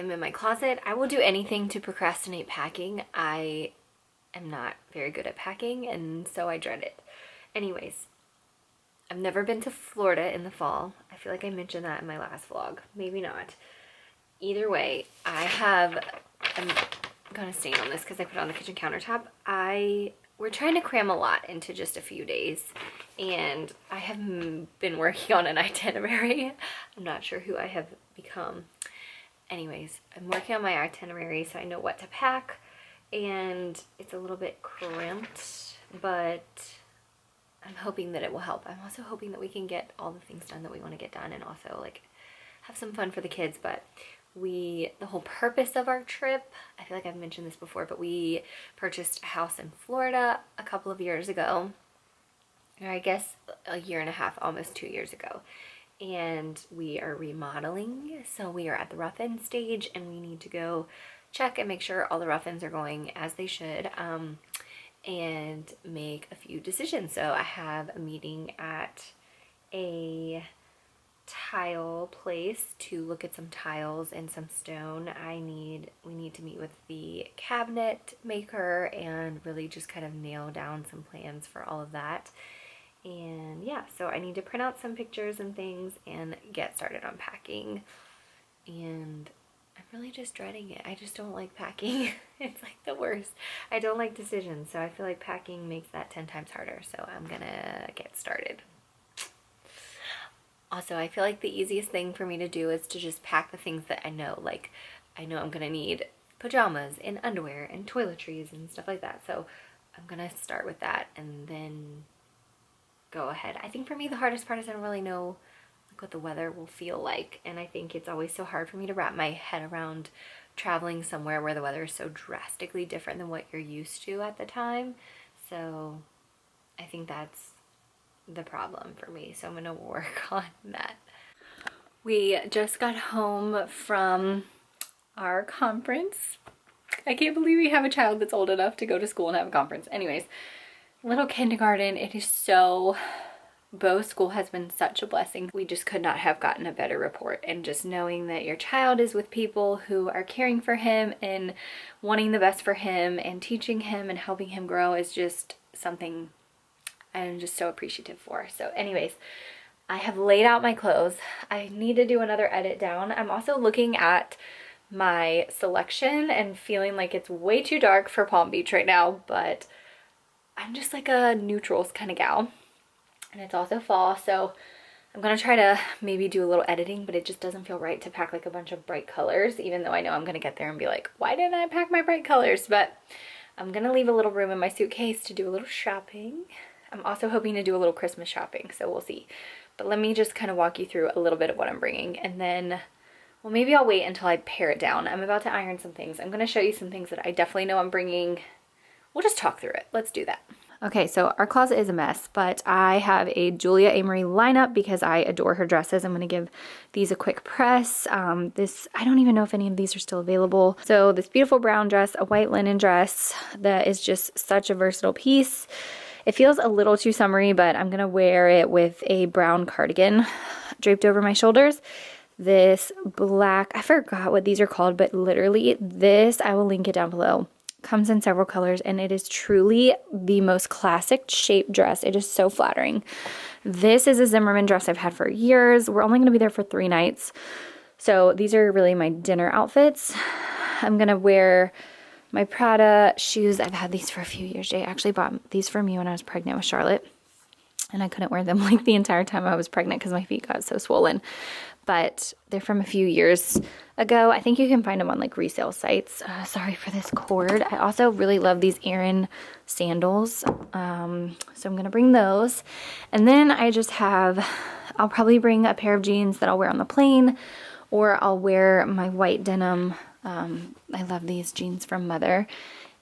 am in my closet. I will do anything to procrastinate packing. I am not very good at packing, and so I dread it. Anyways, I've never been to Florida in the fall. I feel like I mentioned that in my last vlog. Maybe not. Either way, I'm gonna stain on this because I put it on the kitchen countertop. We're trying to cram a lot into just a few days, and I have been working on an itinerary. I'm not sure who I have become. Anyways, I'm working on my itinerary so I know what to pack, and it's a little bit crimped, but I'm hoping that it will help. I'm also hoping that we can get all the things done that we want to get done, and also like have some fun for the kids. But the whole purpose of our trip, I feel like I've mentioned this before, but we purchased a house in Florida a couple of years ago, or I guess a year and a half, almost 2 years ago. And we are remodeling, so we are at the rough end stage, and we need to go check and make sure all the rough ends are going as they should, and make a few decisions. So I have a meeting at a tile place to look at some tiles and some stone. We need to meet with the cabinet maker and really just kind of nail down some plans for all of that. And yeah, so I need to print out some pictures and things and get started on packing. And I'm really just dreading it. I just don't like packing. It's like the worst. I don't like decisions, so I feel like packing makes that 10 times harder. So I'm gonna get started. Also, I feel like the easiest thing for me to do is to just pack the things that I know. Like, I know I'm gonna need pajamas and underwear and toiletries and stuff like that. So I'm gonna start with that and then go ahead. I think for me the hardest part is I don't really know like what the weather will feel like, and I think it's always so hard for me to wrap my head around traveling somewhere where the weather is so drastically different than what you're used to at the time. So I think that's the problem for me, so I'm gonna work on that. We just got home from our conference. I can't believe we have a child that's old enough to go to school and have a conference. Anyways, little kindergarten. It is so, Bo's school has been such a blessing. We just could not have gotten a better report, and just knowing that your child is with people who are caring for him and wanting the best for him and teaching him and helping him grow is just something I'm just so appreciative for. So anyways, I have laid out my clothes. I need to do another edit down. I'm also looking at my selection and feeling like it's way too dark for Palm Beach right now, but I'm just like a neutrals kind of gal, and it's also fall, so I'm gonna try to maybe do a little editing, but it just doesn't feel right to pack like a bunch of bright colors, even though I know I'm gonna get there and be like, why didn't I pack my bright colors? But I'm gonna leave a little room in my suitcase to do a little shopping. I'm also hoping to do a little Christmas shopping, so we'll see. But let me just kind of walk you through a little bit of what I'm bringing, and then, well, maybe I'll wait until I pare it down. I'm about to iron some things. I'm gonna show you some things that I definitely know I'm bringing. We'll just talk through it. Let's do that. Okay, so our closet is a mess, but I have a Julia Amory lineup because I adore her dresses. I'm going to give these a quick press. I don't even know if any of these are still available. So this beautiful brown dress, a white linen dress that is just such a versatile piece. It feels a little too summery, but I'm going to wear it with a brown cardigan draped over my shoulders. This black, I forgot what these are called, but literally this, I will link it down below. Comes in several colors, and it is truly the most classic shape dress. It is so flattering. This is a Zimmermann dress I've had for years. We're only going to be there for 3 nights, so these are really my dinner outfits. I'm going to wear my Prada shoes. I've had these for a few years. Jay actually bought these for me when I was pregnant with Charlotte, and I couldn't wear them like the entire time I was pregnant because my feet got so swollen. But they're from a few years ago. I think you can find them on like resale sites. Sorry for this cord. I also really love these Aerin sandals. So I'm going to bring those. And then I'll probably bring a pair of jeans that I'll wear on the plane, or I'll wear my white denim. I love these jeans from Mother.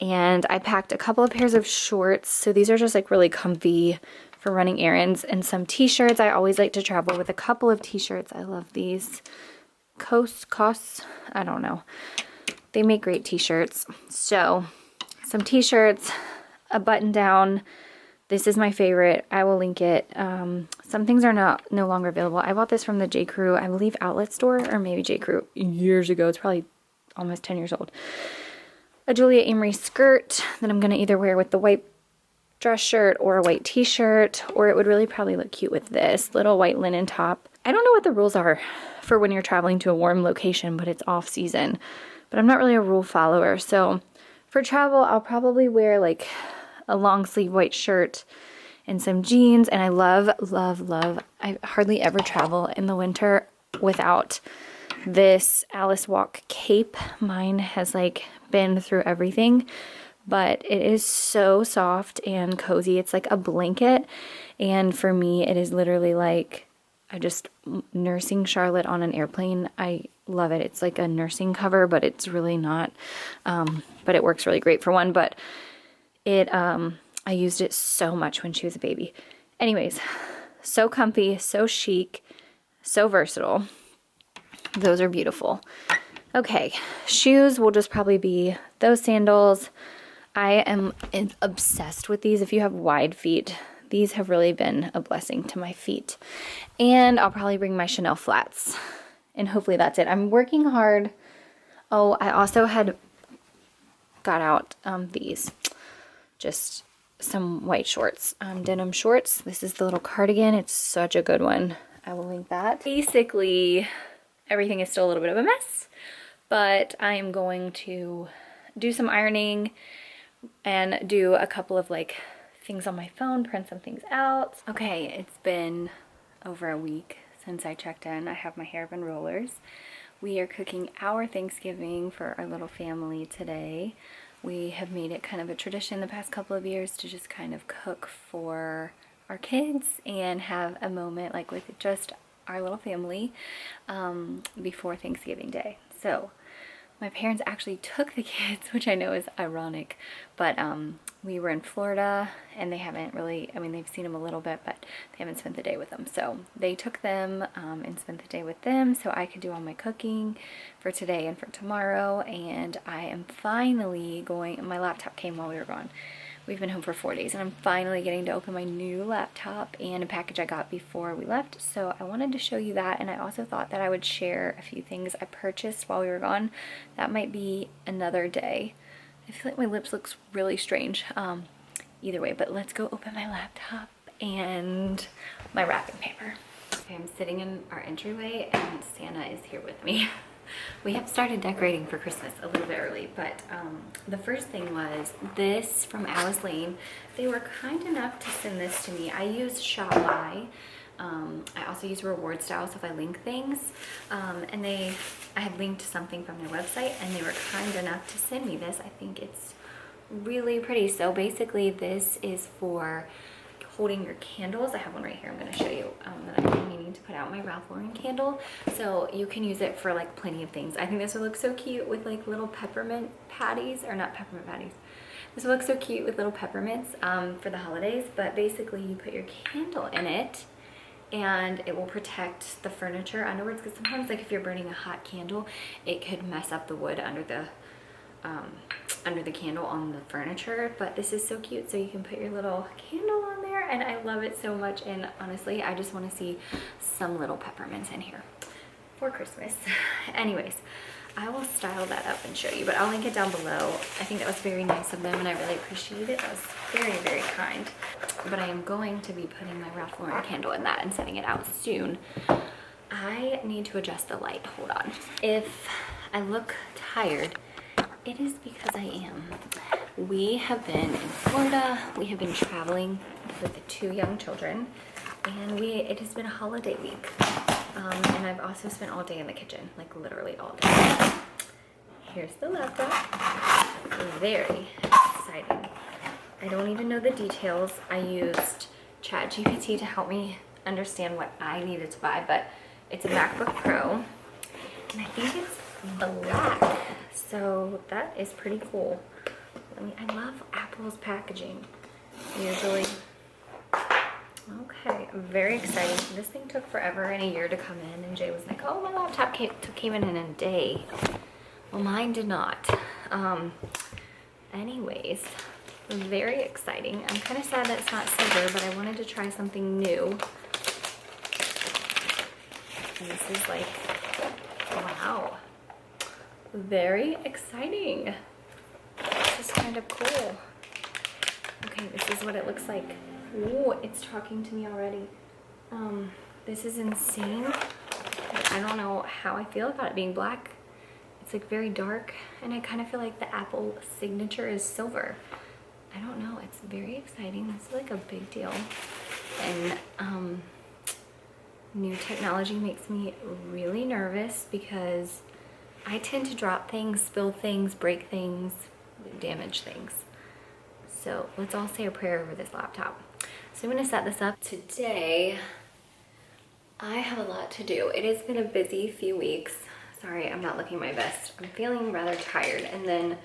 And I packed a couple of pairs of shorts. So these are just like really comfy for running errands, and some t-shirts. I always like to travel with a couple of t-shirts. I love these. COS, I don't know. They make great t-shirts. So some t-shirts, a button down. This is my favorite. I will link it. Some things are no longer available. I bought this from the J. Crew, I believe, outlet store, or maybe J. Crew years ago. It's probably almost 10 years old. A Julia Amory skirt that I'm gonna either wear with the white dress shirt or a white t-shirt, or it would really probably look cute with this little white linen top. I don't know what the rules are for when you're traveling to a warm location, but it's off season. But I'm not really a rule follower, so for travel, I'll probably wear like a long sleeve white shirt and some jeans. And I love, love, love, I hardly ever travel in the winter without this Alice Walk cape. Mine has like been through everything, but it is so soft and cozy. It's like a blanket, and for me it is literally like I just nursing Charlotte on an airplane. I love it. It's like a nursing cover, but it's really not, but it works really great for one. But it I used it so much when she was a baby. Anyways, so comfy, so chic, so versatile. Those are beautiful. Okay, shoes will just probably be those sandals. I am obsessed with these. If you have wide feet, these have really been a blessing to my feet. And I'll probably bring my Chanel flats. And hopefully that's it. I'm working hard. Oh, I also had got out these. Just some white shorts. Denim shorts. This is the little cardigan. It's such a good one. I will link that. Basically, everything is still a little bit of a mess. But I am going to do some ironing and do a couple of like things on my phone, print some things out. Okay, it's been over a week since I checked in. I have my hair up in rollers. We are cooking our Thanksgiving for our little family today. We have made it kind of a tradition the past couple of years to just kind of cook for our kids and have a moment like with just our little family before Thanksgiving Day. So my parents actually took the kids, which I know is ironic, but we were in Florida and they haven't really, I mean, they've seen them a little bit, but they haven't spent the day with them. So they took them and spent the day with them so I could do all my cooking for today and for tomorrow. And I am finally going, my laptop came while we were gone. We've been home for 4 days and I'm finally getting to open my new laptop and a package I got before we left. So I wanted to show you that, and I also thought that I would share a few things I purchased while we were gone. That might be another day. I feel like my lips looks really strange. Either way, but let's go open my laptop and my wrapping paper. Okay, I'm sitting in our entryway and Santa is here with me. We have started decorating for Christmas a little bit early, but the first thing was this from Alice Lane. They were kind enough to send this to me. I use Shopify. I also use Reward Style, so if I link things, and I had linked something from their website, and they were kind enough to send me this. I think it's really pretty. So basically, this is for holding your candles. I have one right here I'm going to show you that I've been meaning to put out, my Ralph Lauren candle. So you can use it for like plenty of things. I think this would look so cute with like little peppermint patties, or not peppermint patties. This would look so cute with little peppermints for the holidays, but basically you put your candle in it and it will protect the furniture underwards, because sometimes like if you're burning a hot candle, it could mess up the wood under the candle on the furniture. But this is so cute, so you can put your little candle on there, and I love it so much. And honestly, I just want to see some little peppermints in here for Christmas. Anyways, I will style that up and show you, but I'll link it down below. I think that was very nice of them and I really appreciate it. That was very, very kind. But I am going to be putting my Ralph Lauren candle in that and setting it out soon. I need to adjust the light. Hold on. If I look tired, it is because I am. We have been in Florida. We have been traveling with the 2 young children, and it has been a holiday week. And I've also spent all day in the kitchen, like literally all day. Here's the laptop. Very exciting. I don't even know the details. I used ChatGPT to help me understand what I needed to buy, but it's a MacBook Pro, and I think it's black, so that is pretty cool. I love Apple's packaging usually. Okay, very exciting. This thing took forever and a year to come in, and Jay was like, oh, my laptop came in a day. Well, mine did not. Anyways, very exciting. I'm kind of sad that it's not silver, but I wanted to try something new. And this is like, wow. very exciting. This is kind of cool. Okay, this is what it looks like. Ooh, it's talking to me already. This is insane. I don't know how I feel about it being black. It's like very dark, and I kind of feel like the Apple signature is silver. I don't know, it's very exciting. This is like a big deal. And new technology makes me really nervous because I tend to drop things, spill things, break things, damage things. So let's all say a prayer over this laptop. So I'm gonna set this up. Today, I have a lot to do. It has been a busy few weeks. Sorry, I'm not looking my best. I'm feeling rather tired. And then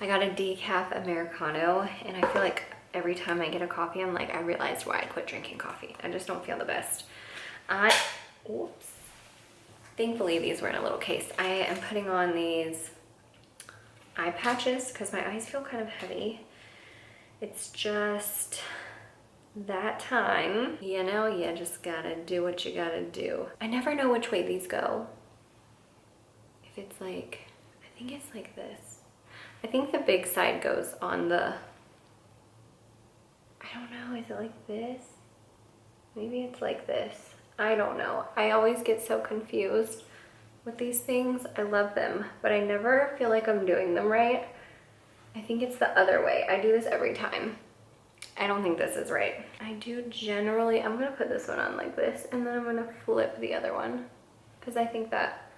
I got a decaf Americano, and I feel like every time I get a coffee, I'm like, I realized why I quit drinking coffee. I just don't feel the best. Oops. Thankfully, these were in a little case. I am putting on these eye patches because my eyes feel kind of heavy. It's just that time, you know, you just gotta do what you gotta do. I never know which way these go. If it's like, I think it's like this. I think the big side goes on the, I don't know, is it like this? Maybe it's like this. I don't know. I always get so confused with these things. I love them, but I never feel like I'm doing them right. I think it's the other way. I do this every time. I don't think this is right. I do generally, I'm gonna put this one on like this, and then I'm gonna flip the other one because I think that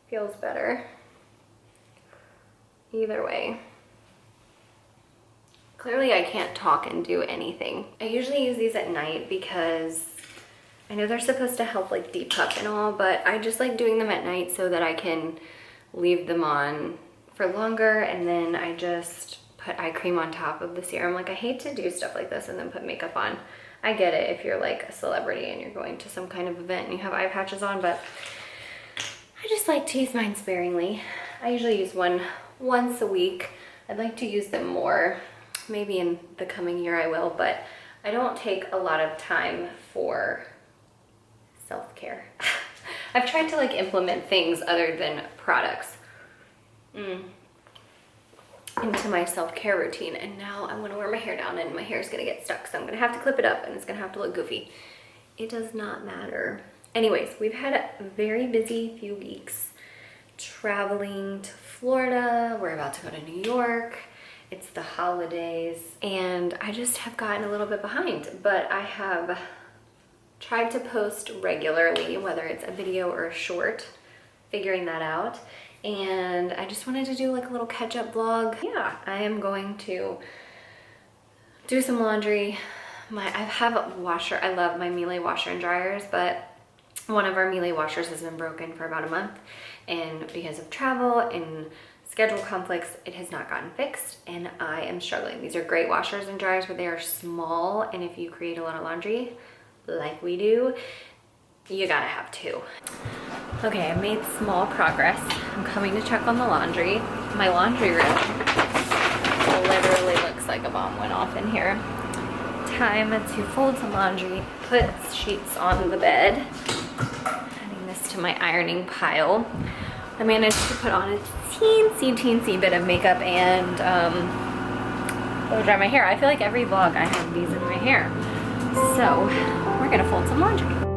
feels better. Either way. Clearly I can't talk and do anything. I usually use these at night because I know they're supposed to help like depuff and all, but I just like doing them at night so that I can leave them on for longer, and then I just put eye cream on top of the serum. Like, I hate to do stuff like this and then put makeup on. I get it if you're like a celebrity and you're going to some kind of event and you have eye patches on, but I just like to use mine sparingly. I usually use one once a week. I'd like to use them more. Maybe in the coming year I will, but I don't take a lot of time for self-care. I've tried to like implement things other than products into my self-care routine, and now I want to wear my hair down and my hair is going to get stuck, so I'm going to have to clip it up and it's going to have to look goofy. It does not matter. Anyways, we've had a very busy few weeks traveling to Florida. We're about to go to New York. It's the holidays, and I just have gotten a little bit behind, but I have tried to post regularly, whether it's a video or a short, figuring that out. And I just wanted to do like a little catch-up vlog. Yeah, I am going to do some laundry. I have a washer. I love my Miele washer and dryers, but one of our Miele washers has been broken for about a month, and because of travel and schedule conflicts, it has not gotten fixed, and I am struggling. These are great washers and dryers, but they are small, and if you create a lot of laundry like we do, you gotta have two. Okay, I made small progress. I'm coming to check on the laundry. My laundry room literally looks like a bomb went off in here. Time to fold some laundry, put sheets on the bed, adding this to my ironing pile. I managed to put on a teensy bit of makeup and blow dry my hair. I feel like every vlog I have these in my hair. So we're gonna fold some laundry.